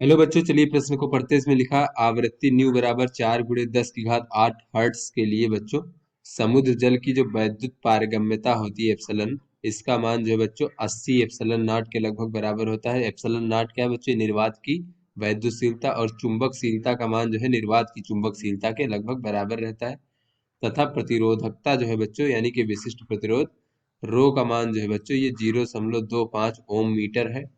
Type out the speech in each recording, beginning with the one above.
Hello बच्चों, चलिए प्रश्न को पढ़ते हैं। इसमें लिखा आवृत्ति न्यू बराबर 4 × 10⁸ हर्ट्स के लिए बच्चों समुद्र जल की जो वैद्युत पारगम्यता होती है एप्सिलन, इसका मान जो है बच्चों 80 एप्सिलन नॉट के लगभग बराबर होता है। एप्सिलन नॉट क्या है बच्चों? निर्वात की वैद्युतशीलता, और चुंबकशीलता का मान जो है निर्वात की चुंबकशीलता के लगभग बराबर रहता है। तथा प्रतिरोधकता जो है बच्चों यानी कि विशिष्ट प्रतिरोध रो का मान जो है बच्चों ये 0.25 ओम मीटर है।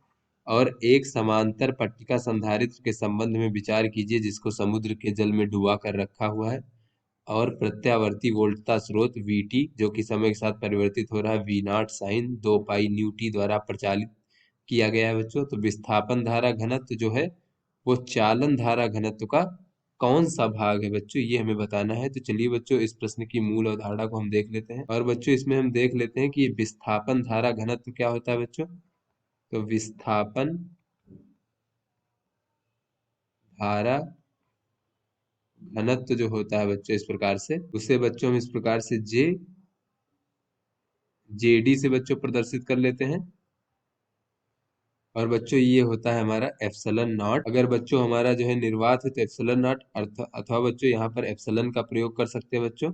और एक समांतर पट्टिका संधारित्र के संबंध में विचार कीजिए जिसको समुद्र के जल में डुबा कर रखा हुआ है, और प्रत्यावर्ती वोल्टता स्रोत Vt जो कि समय के साथ परिवर्तित हो रहा है V0 sign 2 pi nu T द्वारा प्रचालित किया गया है बच्चों। तो विस्थापन धारा घनत्व जो है वो चालन धारा घनत्व का कौन सा भाग है बच्चों, ये हमें बताना है। तो चलिए बच्चों इस प्रश्न की मूल अवधारणा को हम देख लेते हैं। और बच्चों इसमें हम देख लेते हैं कि ये विस्थापन धारा घनत्व क्या होता है बच्चों। तो विस्थापन धारा घनत्व जो होता है बच्चों इस प्रकार से, उसे बच्चों हम इस प्रकार से जेडी से बच्चों प्रदर्शित कर लेते हैं। और बच्चों ये होता है हमारा एप्सिलन नॉट। अगर बच्चों हमारा जो है निर्वात है तो एप्सिलन नॉट अथवा बच्चों यहाँ पर एप्सिलन का प्रयोग कर सकते हैं बच्चों,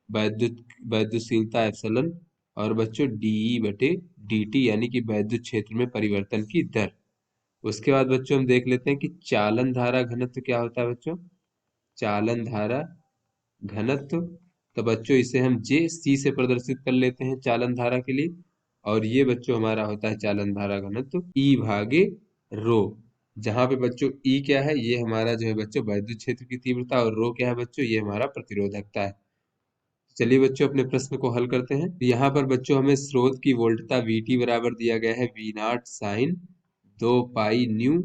वैद्युतशीलता एप्सिलन। और बच्चों डीई बटे डीटी यानी कि वैद्युत क्षेत्र में परिवर्तन की दर। उसके बाद बच्चों हम देख लेते हैं कि चालन धारा घनत्व क्या होता है बच्चों। चालन धारा घनत्व, तो बच्चों इसे हम जे सी से प्रदर्शित कर लेते हैं चालन धारा के लिए। और ये बच्चों हमारा होता है चालन धारा घनत्व ई भागे रो, जहां पे बच्चों ई क्या है, ये हमारा जो है बच्चों वैद्युत क्षेत्र की तीव्रता, और रो क्या है बच्चों, ये हमारा प्रतिरोधकता है। चलिए बच्चों अपने प्रश्न को हल करते हैं। तो यहाँ पर बच्चों हमें स्रोत की वोल्टता Vt बराबर दिया गया है V0 sign 2 pi nu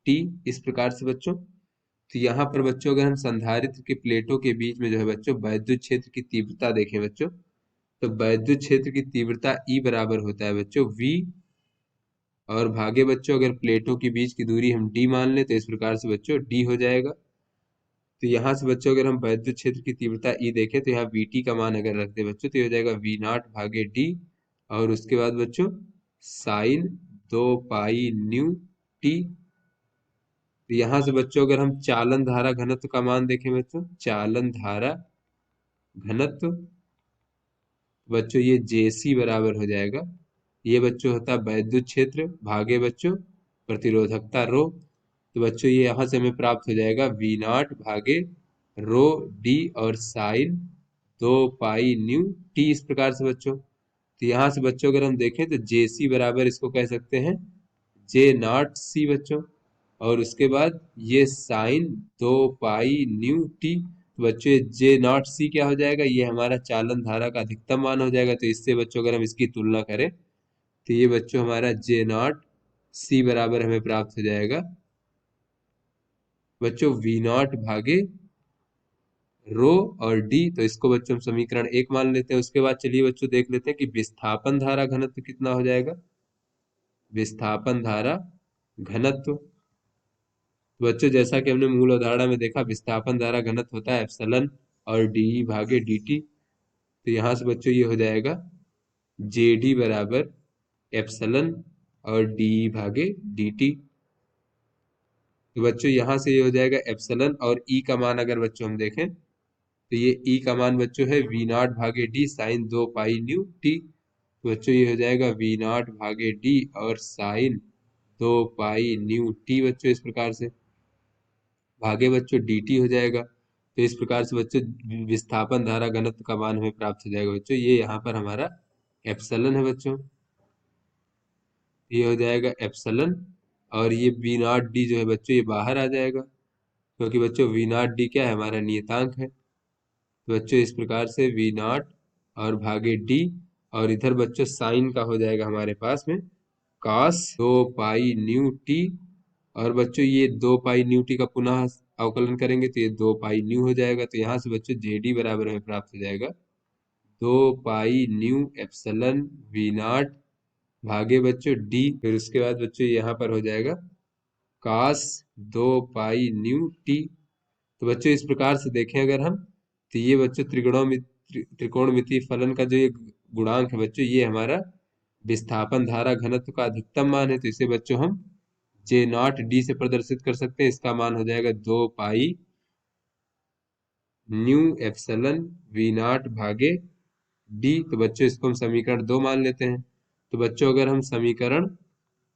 T, इस प्रकार से बच्चों। तो यहाँ पर बच्चों अगर हम संधारित्र के प्लेटों के बीच में जो है बच्चों वैद्युत क्षेत्र की तीव्रता देखें बच्चों, तो वैद्युत क्षेत्र की तीव्रता ई बराबर होता है बच्चों V, और भागे बच्चों अगर प्लेटों के बीच की दूरी हम d मान लें तो इस प्रकार से बच्चों d हो जाएगा। तो यहाँ से बच्चों अगर हम वैद्युत क्षेत्र की तीव्रता ई देखें तो यहाँ Vt का मान अगर रख दे बच्चों तो ये हो जाएगा V0 भागे d, और उसके बाद बच्चों साइन 2 पाई न्यू टी। तो यहाँ से बच्चों अगर हम चालन धारा घनत्व का मान देखें बच्चों, चालन धारा घनत्व बच्चों ये जेसी बराबर हो जाएगा, ये बच्चों होता है वैद्युत क्षेत्र भागे बच्चों प्रतिरोधकता रो। तो बच्चों ये यहाँ से हमें प्राप्त हो जाएगा V0 भागे रो डी और साइन 2 पाई न्यू टी, इस प्रकार से बच्चों। तो यहाँ से बच्चों अगर हम देखें तो जेसी बराबर इसको कह सकते हैं J0 C बच्चों, और उसके बाद ये साइन 2 पाई न्यू टी। तो बच्चों J0 C क्या हो जाएगा, ये हमारा चालन धारा का अधिकतम मान हो जाएगा। तो इससे बच्चों अगर हम इसकी तुलना करें तो ये बच्चों हमारा J0 C बराबर हमें प्राप्त हो जाएगा बच्चों V0 भागे रो और डी। तो इसको बच्चों हम समीकरण 1 मान लेते हैं। उसके बाद चलिए बच्चों देख लेते हैं कि विस्थापन धारा घनत्व कितना हो जाएगा। विस्थापन धारा घनत्व, तो बच्चों जैसा कि हमने मूल अवधारणा में देखा विस्थापन धारा घनत्व होता है एप्सिलन और डी भागे dt। तो यहाँ से बच्चों ये हो जाएगा JD बराबर एप्सिलन और डी भागे dt। तो बच्चों यहाँ से ये हो जाएगा एप्सिलन, और ई का मान अगर बच्चों हम देखें तो ये ई का मान बच्चों है V0 भागे d sine 2 pi nu t. तो बच्चों ये हो जाएगा V0 भागे डी और साइन 2 पाई न्यू टी बच्चों, इस प्रकार से भागे बच्चों dt हो जाएगा। तो इस प्रकार से बच्चों विस्थापन धारा घनत्व का मान हमें प्राप्त हो जाएगा बच्चों, ये यहाँ पर हमारा एप्सिलन है बच्चों, ये हो जाएगा एप्सिलन। और ये V0 D जो है बच्चों ये बाहर आ जाएगा, क्योंकि बच्चों V0 D क्या है, हमारा नियतांक है। तो बच्चों इस प्रकार से V0 और भागे d, और इधर बच्चों साइन का हो जाएगा हमारे पास में cos 2 पाई न्यू टी। और बच्चों ये 2 पाई न्यू टी का पुनः अवकलन करेंगे तो ये 2 पाई न्यू हो जाएगा। तो यहाँ से बच्चों JD बराबर हमें प्राप्त हो जाएगा 2 पाई न्यू एप्सिलन V0 भागे बच्चों d। फिर उसके बाद बच्चों यहाँ पर हो जाएगा cos 2 पाई न्यू टी। तो बच्चों इस प्रकार से देखें अगर हम, तो ये बच्चों त्रिकोणमितीय फलन का जो ये गुणांक है बच्चों, ये हमारा विस्थापन धारा घनत्व का अधिकतम मान है। तो इसे बच्चों हम जे नॉट डी से प्रदर्शित कर सकते हैं। इसका मान हो जाएगा 2 pi nu epsilon v naught भागे डी। तो बच्चों इसको हम समीकरण 2 मान लेते हैं। तो बच्चों अगर हम समीकरण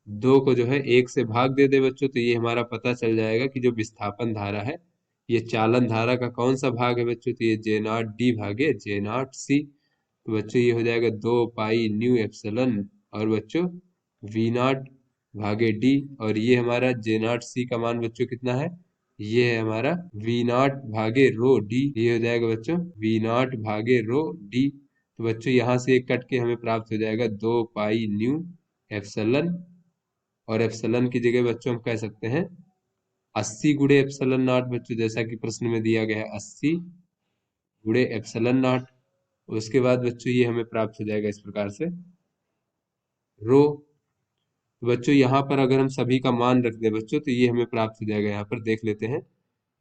2 को जो है 1 से भाग दे दे बच्चों, तो ये हमारा पता चल जाएगा कि जो विस्थापन धारा है, ये चालन धारा का कौन सा भाग है बच्चों, तो ये जे नॉट डी भागे जे नॉट सी। तो बच्चों ये हो जाएगा 2 पाई न्यू एप्सिलॉन और बच्चों वी नॉट भागे डी, और ये हमारा जे नॉट सी का मान बच्चों कितना है, ये है हमारा वी नॉट भागे रो डी। ये हो जाएगा बच्चों वी नॉट भागे रो डी। तो बच्चों यहाँ से एक कट के हमें प्राप्त हो जाएगा 2 पाई न्यू एप्सिलॉन, और एप्सिलॉन की जगह बच्चों हम कह सकते हैं 80 गुणे एप्सिलॉन नॉट बच्चों, जैसा कि प्रश्न में दिया गया है 80 गुणे एप्सिलॉन नॉट। उसके बाद बच्चों ये हमें प्राप्त हो जाएगा इस प्रकार से रो। तो बच्चों यहाँ पर अगर हम सभी का मान रख दें बच्चों, तो ये हमें प्राप्त हो जाएगा, यहाँ पर देख लेते हैं।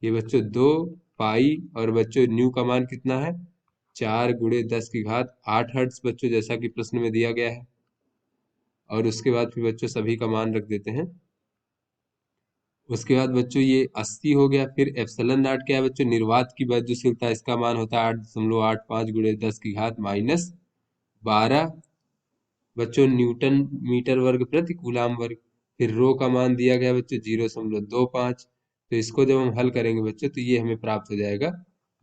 ये बच्चों 2 पाई और बच्चों न्यू का मान कितना है, 4 गुणे 10 की घात 8 हर्ट्ज बच्चों, जैसा कि प्रश्न में दिया गया है। और उसके बाद फिर बच्चों सभी का मान रख देते हैं। उसके बाद बच्चों ये 80 हो गया। फिर एप्सिलॉन नॉट क्या है बच्चों, निर्वात की वैद्युशीलता, इसका मान होता है 8.85 गुणे 10 की घात माइनस 12 बच्चों न्यूटन मीटर वर्ग प्रति कूलाम वर्ग। फिर रो का मान दिया गया बच्चों 0.25। तो इसको जब हम हल करेंगे बच्चों, तो ये हमें प्राप्त हो जाएगा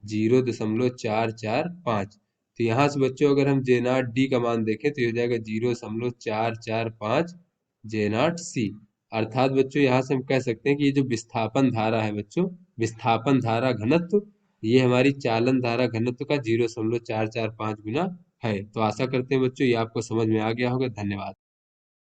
0.445। तो यहाँ से बच्चों अगर हम जे नॉट डी का मान देखें, तो ये हो जाएगा 0.445 जे नॉट सी। अर्थात बच्चों यहाँ से हम कह सकते हैं कि ये जो विस्थापन धारा है बच्चों, विस्थापन धारा घनत्व, ये हमारी चालन धारा घनत्व का 0.445 गुना है। तो आशा करते हैं बच्चों ये आपको समझ में आ गया होगा। धन्यवाद।